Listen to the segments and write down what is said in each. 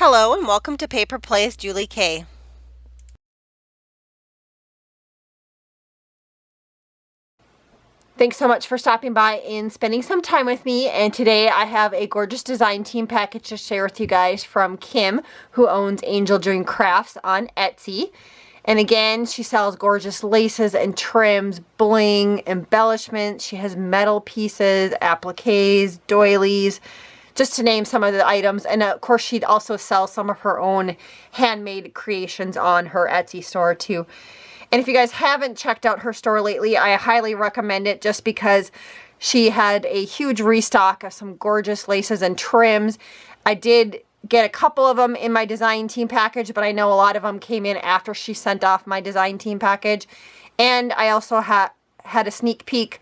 Hello and welcome to Paper Plays Julie K. Thanks so much for stopping by and spending some time with me. And today I have a gorgeous design team package to share with you guys from Kim, who owns Angel Dream Crafts on Etsy. And again, she sells gorgeous laces and trims, bling, embellishments. She has metal pieces, appliques, doilies, just to name some of the items. And of course, she'd also sell some of her own handmade creations on her Etsy store too. And if you guys haven't checked out her store lately, I highly recommend it just because she had a huge restock of some gorgeous laces and trims. I did get a couple of them in my design team package, but I know a lot of them came in after she sent off my design team package. And I also had a sneak peek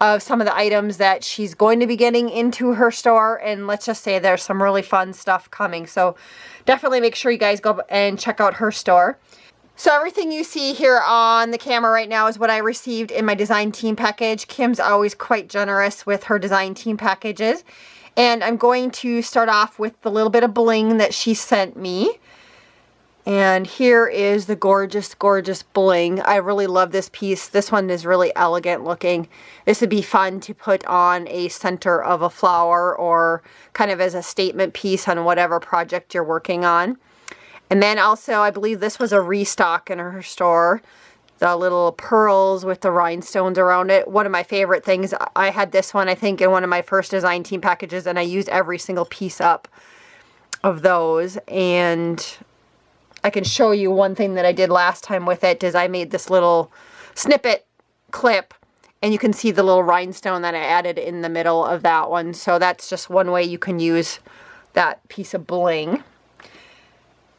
of some of the items that she's going to be getting into her store, and let's just say there's some really fun stuff coming. So definitely make sure you guys go and check out her store. So everything you see here on the camera right now is what I received in my design team package. Kim's always quite generous with her design team packages. And I'm going to start off with the little bit of bling that she sent me. And here is the gorgeous, gorgeous bling. I really love this piece. This one is really elegant looking. This would be fun to put on a center of a flower or kind of as a statement piece on whatever project you're working on. And then also, I believe this was a restock in her store. The little pearls with the rhinestones around it. One of my favorite things. I had this one, I think, in one of my first design team packages, and I used every single piece up of those. And I can show you one thing that I did last time with it is I made this little snippet clip, and you can see the little rhinestone that I added in the middle of that one. So that's just one way you can use that piece of bling.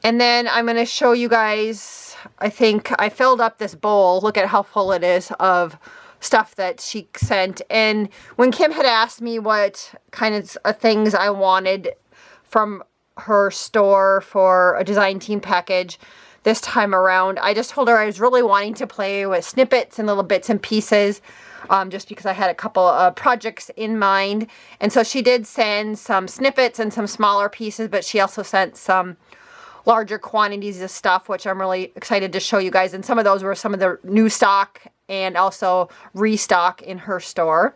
And then I'm going to show you guys, I think I filled up this bowl. Look at how full it is of stuff that she sent. And when Kim had asked me what kind of things I wanted from her store for a design team package this time around, I just told her I was really wanting to play with snippets and little bits and pieces, just because I had a couple of projects in mind. And so she did send some snippets and some smaller pieces, but she also sent some larger quantities of stuff, which I'm really excited to show you guys. And some of those were some of the new stock and also restock in her store.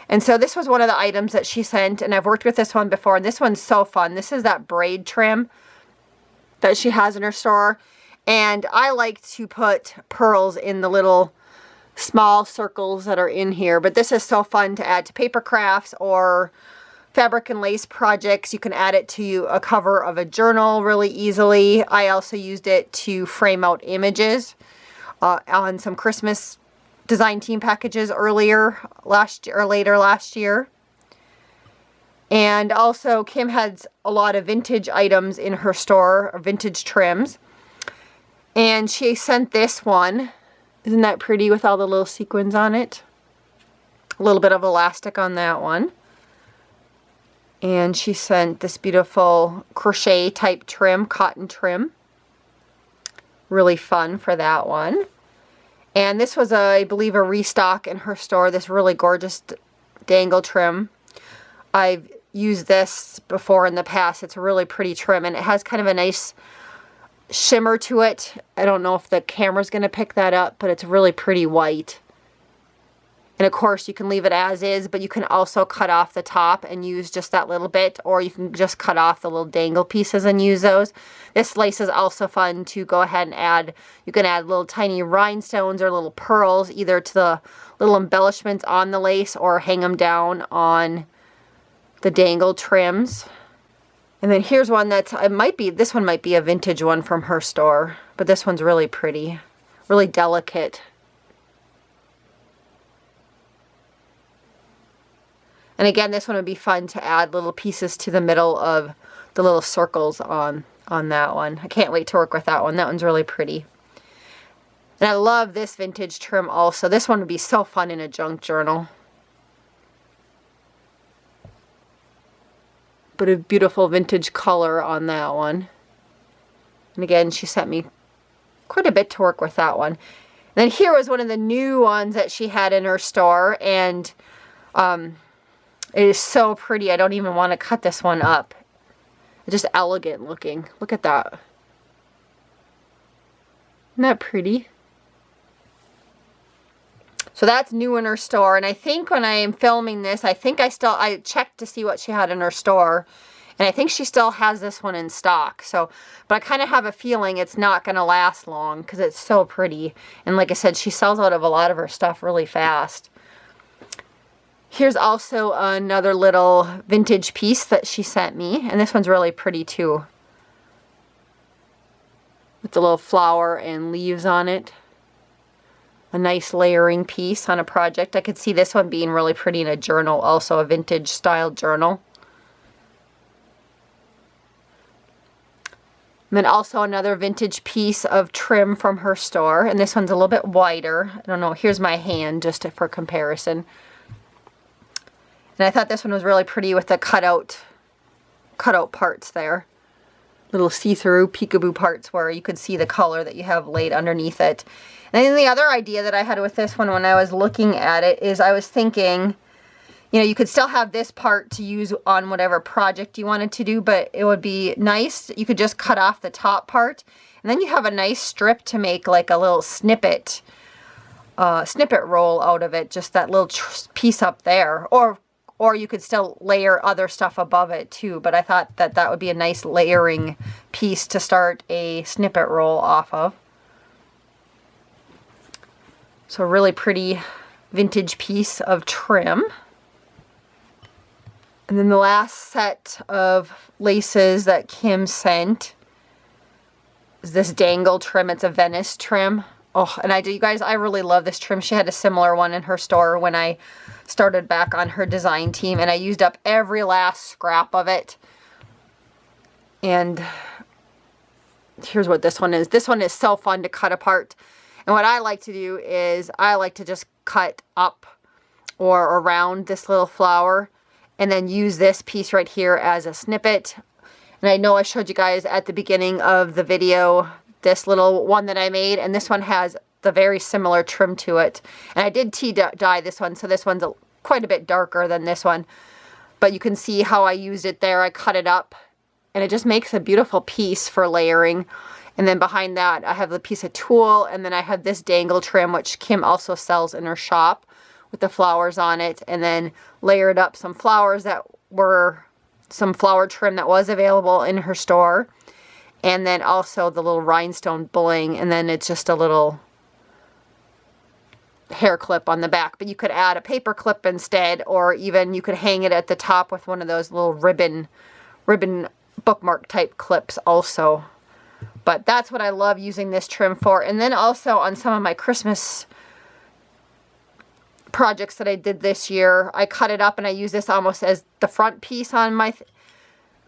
And so this was one of the items that she sent, and I've worked with this one before, and this one's so fun. This is that braid trim that she has in her store. And I like to put pearls in the little small circles that are in here, but this is so fun to add to paper crafts or fabric and lace projects. You can add it to a cover of a journal really easily. I also used it to frame out images on some Christmas design team packages later last year. And also Kim has a lot of vintage items in her store, vintage trims. And she sent this one. Isn't that pretty with all the little sequins on it? A little bit of elastic on that one. And she sent this beautiful crochet type trim, cotton trim. Really fun for that one. And this was, I believe, a restock in her store. This really gorgeous dangle trim. I've used this before in the past. It's a really pretty trim, and it has kind of a nice shimmer to it. I don't know if the camera's going to pick that up, but it's really pretty white. And of course, you can leave it as is, but you can also cut off the top and use just that little bit, or you can just cut off the little dangle pieces and use those. This lace is also fun to go ahead and add. You can add little tiny rhinestones or little pearls, either to the little embellishments on the lace or hang them down on the dangle trims. And then here's one that's, this one might be a vintage one from her store, but this one's really pretty, really delicate. And again, this one would be fun to add little pieces to the middle of the little circles on that one. I can't wait to work with that one. That one's really pretty. And I love this vintage trim also. This one would be so fun in a junk journal. But a beautiful vintage color on that one. And again, she sent me quite a bit to work with that one. And then here was one of the new ones that she had in her store. And it is so pretty. I don't even want to cut this one up. Just elegant looking. Look at that. Isn't that pretty? So that's new in her store, and I think when I am filming this, I checked to see what she had in her store, and I think she still has this one in stock. So, but I kind of have a feeling it's not going to last long because it's so pretty. And like I said, she sells out of a lot of her stuff really fast. Here's also another little vintage piece that she sent me, and this one's really pretty too, with the little flower and leaves on it. A nice layering piece on a project. I could see this one being really pretty in a journal, also a vintage style journal. And then also another vintage piece of trim from her store, and this one's a little bit wider. I don't know, here's my hand just for comparison. And I thought this one was really pretty with the cutout parts there. Little see-through peekaboo parts where you could see the color that you have laid underneath it. And then the other idea that I had with this one when I was looking at it is I was thinking, you know, you could still have this part to use on whatever project you wanted to do, but it would be nice. You could just cut off the top part, and then you have a nice strip to make like a little snippet roll out of it, just that little piece up there. Or you could still layer other stuff above it too, but I thought that that would be a nice layering piece to start a snippet roll off of. So a really pretty vintage piece of trim. And then the last set of laces that Kim sent is this dangle trim. It's a Venice trim. Oh, and you guys, I really love this trim. She had a similar one in her store when I started back on her design team, and I used up every last scrap of it. And here's what this one is. This one is so fun to cut apart. And what I like to do is I like to just cut up or around this little flower and then use this piece right here as a snippet. And I know I showed you guys at the beginning of the video this little one that I made, and this one has the very similar trim to it. And I did tea dye this one, so this one's quite a bit darker than this one. But you can see how I used it there. I cut it up, and it just makes a beautiful piece for layering. And then behind that, I have the piece of tulle, and then I have this dangle trim, which Kim also sells in her shop with the flowers on it. And then layered up some flowers that were some flower trim that was available in her store. And then also the little rhinestone bling, and then it's just a little hair clip on the back. But you could add a paper clip instead, or even you could hang it at the top with one of those little ribbon bookmark type clips also. But that's what I love using this trim for. And then also on some of my Christmas projects that I did this year, I cut it up and I use this almost as the front piece on my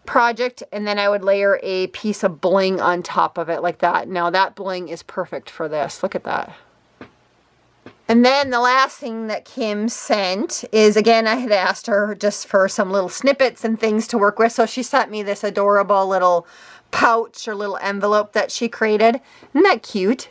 project, and then I would layer a piece of bling on top of it like that. Now that bling is perfect for this. Look at that. And then the last thing that Kim sent is, again, I had asked her just for some little snippets and things to work with. So she sent me this adorable little pouch or little envelope that she created. Isn't that cute?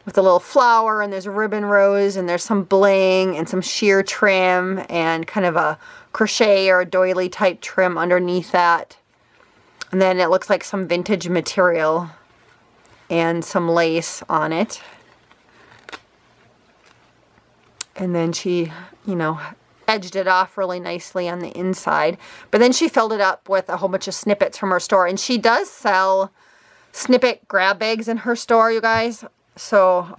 With a little flower, and there's a ribbon rose, and there's some bling and some sheer trim and kind of a crochet or a doily type trim underneath that. And then it looks like some vintage material and some lace on it. And then she, you know, edged it off really nicely on the inside. But then she filled it up with a whole bunch of snippets from her store. And she does sell snippet grab bags in her store, you guys. So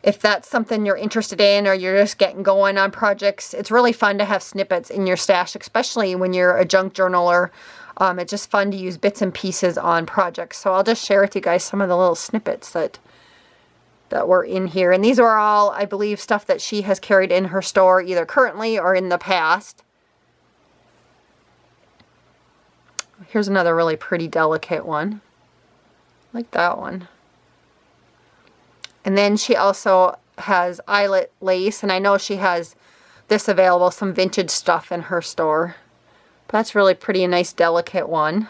if that's something you're interested in, or you're just getting going on projects, it's really fun to have snippets in your stash, especially when you're a junk journaler. It's just fun to use bits and pieces on projects. So I'll just share with you guys some of the little snippets that were in here. And these are all, I believe, stuff that she has carried in her store either currently or in the past. Here's another really pretty delicate one. I like that one. And then she also has eyelet lace, and I know she has this available, some vintage stuff in her store. But that's really pretty, a nice delicate one.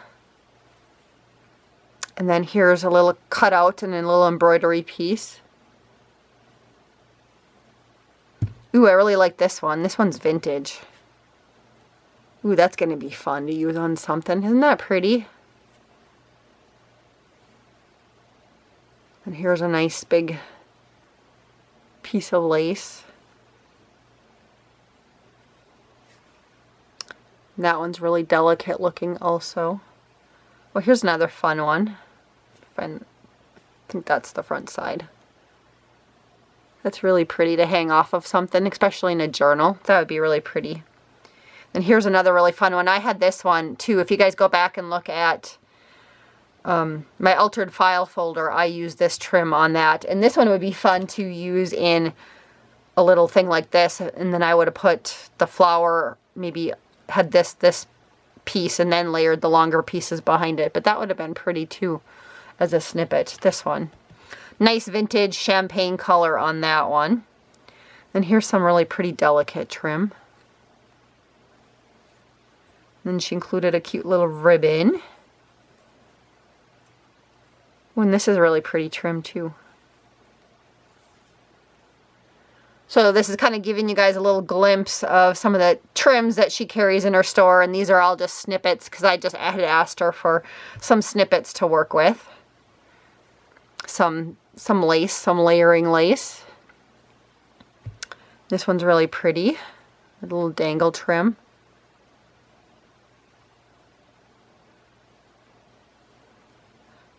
And then here's a little cutout and a little embroidery piece. Ooh, I really like this one. This one's vintage. Ooh, that's going to be fun to use on something. Isn't that pretty? And here's a nice big piece of lace. And that one's really delicate looking also. Well, here's another fun one. I think that's the front side. That's really pretty to hang off of something, especially in a journal. That would be really pretty. And here's another really fun one. I had this one too. If you guys go back and look at my altered file folder, I use this trim on that. And this one would be fun to use in a little thing like this. And then I would have put the flower, maybe had this piece and then layered the longer pieces behind it. But that would have been pretty too as a snippet. This one. Nice vintage champagne color on that one. And here's some really pretty delicate trim. Then she included a cute little ribbon. And this is really pretty trim too. So this is kind of giving you guys a little glimpse of some of the trims that she carries in her store. And these are all just snippets because I just had asked her for some snippets to work with. Some lace, some layering lace. This one's really pretty. A little dangle trim.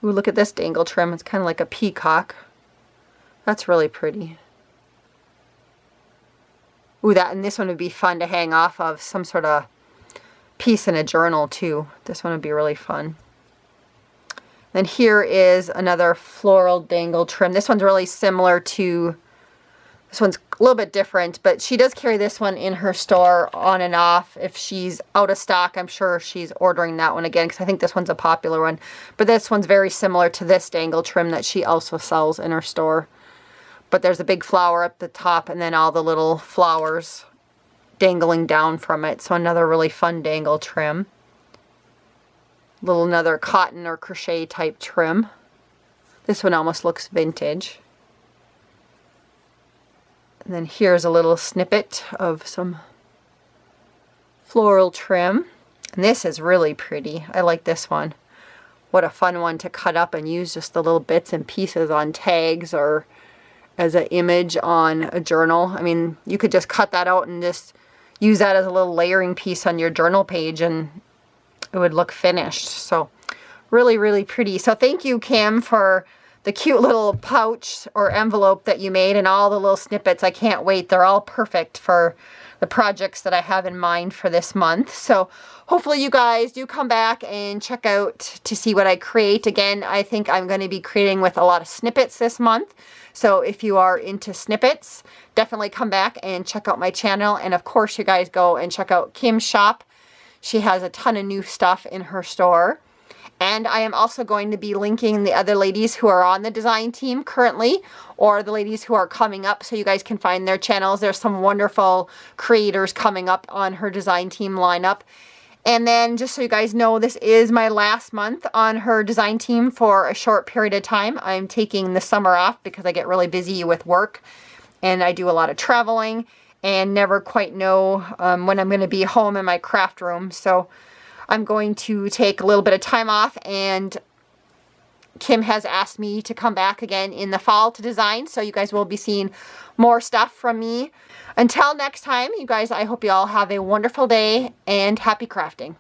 Ooh, look at this dangle trim. It's kind of like a peacock. That's really pretty. Ooh, and this one would be fun to hang off of some sort of piece in a journal too. This one would be really fun. Then here is another floral dangle trim. This one's really similar to, this one's a little bit different, but she does carry this one in her store on and off. If she's out of stock, I'm sure she's ordering that one again because I think this one's a popular one. But this one's very similar to this dangle trim that she also sells in her store. But there's a big flower up the top and then all the little flowers dangling down from it. So another really fun dangle trim. Another cotton or crochet type trim. This one almost looks vintage. And then here's a little snippet of some floral trim. And this is really pretty. I like this one. What a fun one to cut up and use just the little bits and pieces on tags or as an image on a journal. I mean, you could just cut that out and just use that as a little layering piece on your journal page and it would look finished. So really, really pretty. So thank you, Kim, for the cute little pouch or envelope that you made and all the little snippets. I can't wait. They're all perfect for the projects that I have in mind for this month. So hopefully you guys do come back and check out to see what I create. Again, I think I'm going to be creating with a lot of snippets this month. So if you are into snippets, definitely come back and check out my channel. And of course, you guys go and check out Kim's shop. She has a ton of new stuff in her store. And I am also going to be linking the other ladies who are on the design team currently, or the ladies who are coming up, so you guys can find their channels. There's some wonderful creators coming up on her design team lineup. And then just so you guys know, this is my last month on her design team for a short period of time. I'm taking the summer off because I get really busy with work and I do a lot of traveling and never quite know when I'm going to be home in my craft room. So I'm going to take a little bit of time off, and Kim has asked me to come back again in the fall to design. So you guys will be seeing more stuff from me. Until next time, you guys, I hope you all have a wonderful day and happy crafting.